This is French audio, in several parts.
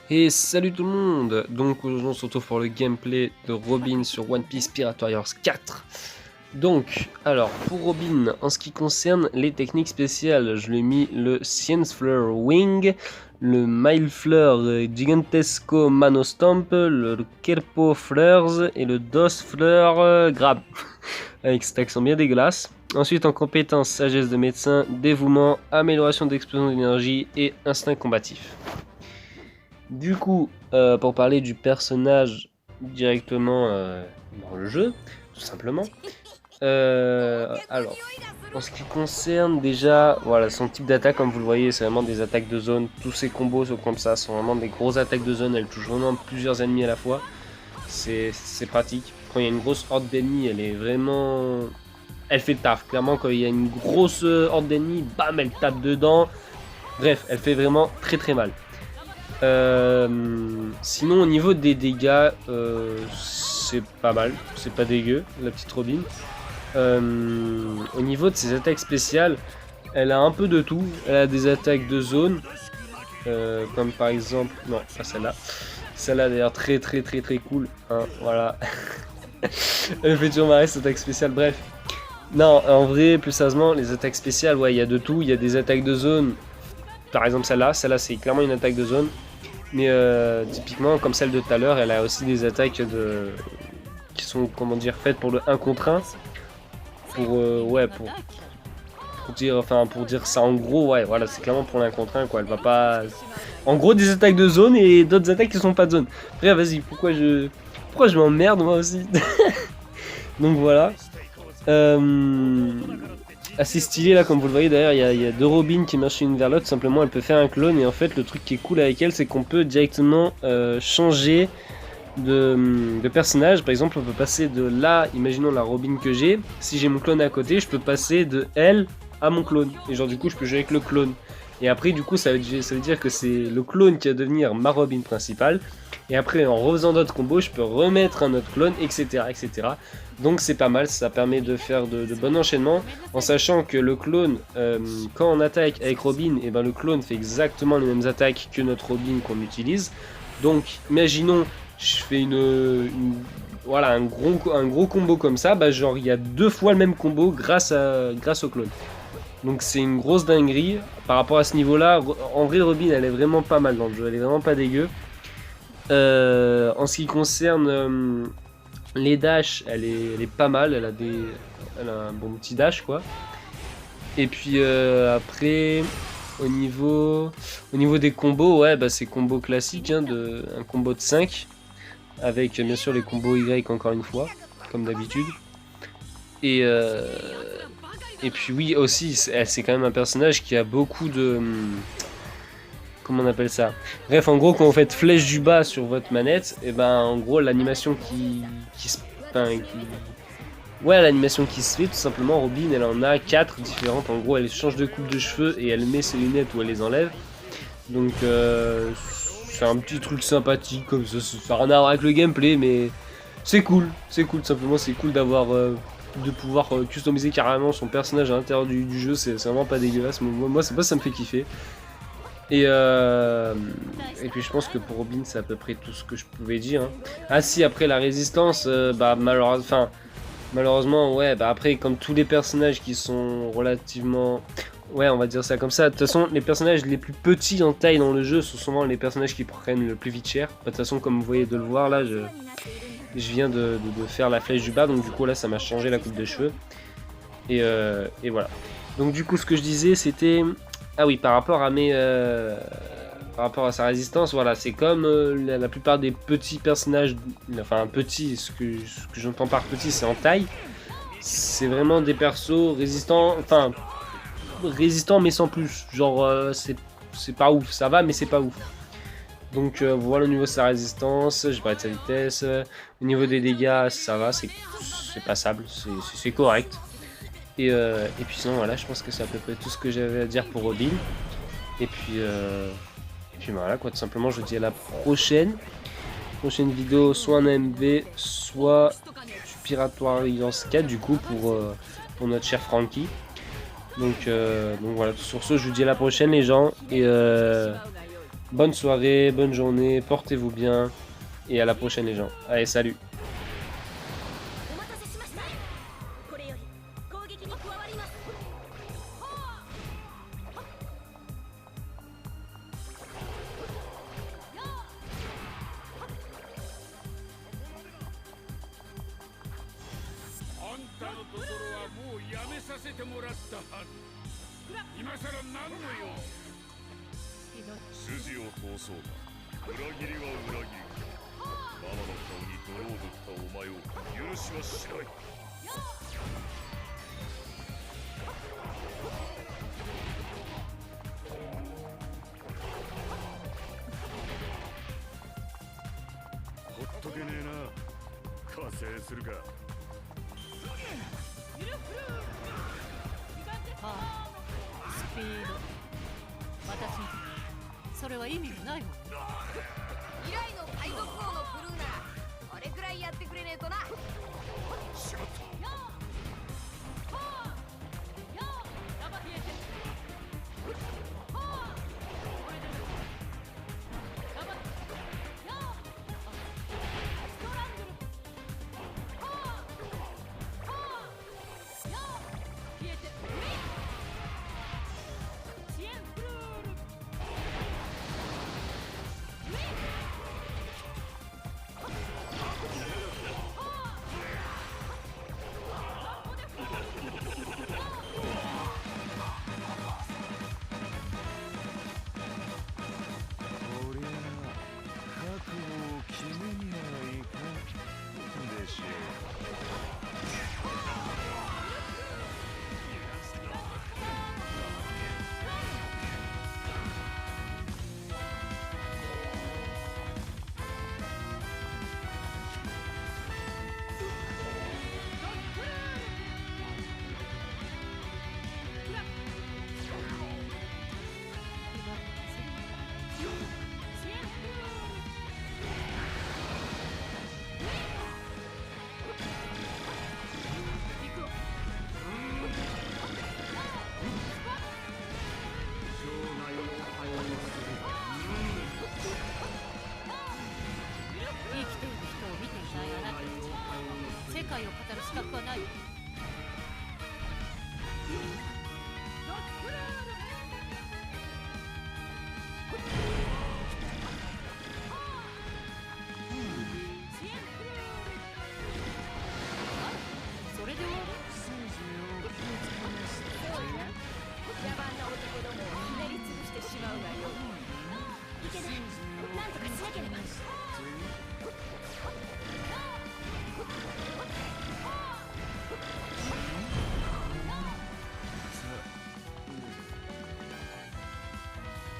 Et salut tout le monde. Donc aujourd'hui on se retrouve pour le gameplay de Robin sur One Piece Pirate Warriors 4. Donc, alors pour Robin, en ce qui concerne les techniques spéciales, je lui ai mis le Science Fleur Wing, le Mile Fleur Gigantesco Mano Stomp, le Kerpo Fleurs et le Dos Fleur Grab. Avec cet accent bien dégueulasse. Ensuite en compétences, sagesse de médecin, dévouement, amélioration d'explosion d'énergie et instinct combatif. Du coup, pour parler du personnage directement dans le jeu, tout simplement. Alors, en ce qui concerne déjà, voilà, son type d'attaque, comme vous le voyez, c'est vraiment des attaques de zone. Tous ses combos sont comme ça, sont vraiment des grosses attaques de zone. Elle touche vraiment plusieurs ennemis à la fois. C'est pratique. Quand il y a une grosse horde d'ennemis, elle est vraiment... Elle fait le taf. Clairement, quand il y a une grosse horde d'ennemis, bam, elle tape dedans. Bref, elle fait vraiment très très mal. Sinon au niveau des dégâts, c'est pas mal, c'est pas dégueu, la petite Robin. Au niveau de ses attaques spéciales, elle a un peu de tout. Elle a des attaques de zone, comme par exemple, non pas celle-là. Celle-là d'ailleurs très cool, hein, voilà. Elle fait toujours marrer cette attaque spéciale, bref. Non, en vrai, plus sérieusement, les attaques spéciales, ouais, il y a de tout. Il y a des attaques de zone, par exemple celle-là c'est clairement une attaque de zone. Mais typiquement, comme celle de tout à l'heure, elle a aussi des attaques qui sont, comment dire, faites pour le 1 contre 1. Pour, ouais, pour dire ça en gros, ouais, voilà, c'est clairement pour le 1 contre 1, quoi. Elle va pas... En gros, des attaques de zone et d'autres attaques qui sont pas de zone. Bref, vas-y, pourquoi je m'emmerde, moi aussi. Donc voilà. Assez stylé là, comme vous le voyez d'ailleurs, il y a deux Robins qui marchent une vers l'autre. Simplement, elle peut faire un clone, et en fait le truc qui est cool avec elle, c'est qu'on peut directement changer de personnage. Par exemple, on peut passer de là, imaginons la Robin que j'ai, si j'ai mon clone à côté, je peux passer de elle à mon clone, et genre du coup je peux jouer avec le clone. Et après du coup ça veut dire que c'est le clone qui va devenir ma Robin principale. Et après en refaisant d'autres combos, je peux remettre un autre clone, etc. etc. Donc c'est pas mal, ça permet de faire de bons enchaînements, en sachant que le clone, quand on attaque avec Robin, et ben le clone fait exactement les mêmes attaques que notre Robin qu'on utilise. Donc imaginons, je fais voilà, un gros combo comme ça, bah genre il y a 2 fois le même combo grâce au clone. Donc c'est une grosse dinguerie par rapport à ce niveau-là. En vrai, Robin, elle est vraiment pas mal dans le jeu, elle est vraiment pas dégueu. En ce qui concerne les dash, elle est pas mal, elle a un bon petit dash quoi. Et puis après, au niveau des combos, ouais, bah c'est combo classique, hein, un combo de 5, avec bien sûr les combos Y encore une fois, comme d'habitude. Et puis oui aussi, c'est quand même un personnage qui a beaucoup de... Comment on appelle ça? Bref, en gros, quand vous faites flèche du bas sur votre manette, et ben en gros l'animation ouais, l'animation qui se fait, tout simplement, Robin, elle en a 4 différentes. En gros, elle change de coupe de cheveux et elle met ses lunettes ou elle les enlève. Donc c'est un petit truc sympathique comme ça n'a rien à voir avec le gameplay, mais c'est cool, tout simplement, c'est cool d'avoir de pouvoir customiser carrément son personnage à l'intérieur du jeu, c'est vraiment pas dégueulasse. Moi ça me fait kiffer. Et puis je pense que pour Robin c'est à peu près tout ce que je pouvais dire, hein. Ah si, après la résistance, bah malheureusement ouais, bah après comme tous les personnages qui sont relativement... Ouais, on va dire ça comme ça. De toute façon, les personnages les plus petits en taille dans le jeu sont souvent les personnages qui prennent le plus vite cher. De toute façon, comme vous voyez de le voir là, je viens de faire la flèche du bas, donc du coup là ça m'a changé la coupe de cheveux. Et voilà. Donc du coup ce que je disais c'était... Ah oui, par rapport à par rapport à sa résistance, voilà, c'est comme la plupart des petits personnages, enfin petits, ce que j'entends par petit c'est en taille. C'est vraiment des persos résistants, enfin résistants mais sans plus. Genre c'est pas ouf, ça va mais c'est pas ouf. Donc voilà au niveau de sa résistance, j'ai parlé de sa vitesse, au niveau des dégâts ça va, c'est passable, c'est correct. Et puis sinon voilà, je pense que c'est à peu près tout ce que j'avais à dire pour Robin. Et puis voilà quoi, tout simplement je vous dis à la prochaine vidéo, soit en AMV, soit Pirate Warriors 4 du coup pour notre cher Franky. Donc voilà, sur ce je vous dis à la prochaine les gens, et Bonne soirée, bonne journée, portez-vous bien, et à la prochaine les gens. Allez, salut! お待たせしました。これより攻撃に加わります。あんたのところはもうやめさせてもらったはず。今さら何の用？筋を通そうだ。裏切りは裏切り。ママの顔に泥を塗ったお前を許しはしない。ほっとけねえな。加勢するか。はあ、スピード。私にとってそれは意味がないもん。未来の海賊王のクルーならこれくらいやってくれねえとな。しまった。俺は覚悟を決めにはいかんでしょ生きている人を見ていないあなたたち、世界を語る資格はない。それで終わる？そうじゃん。野蛮な男どもをひねり潰してしまうがよ。いけない。なんとかしなければ。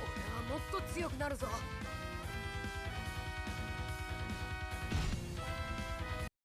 俺はもっと強くなるぞ。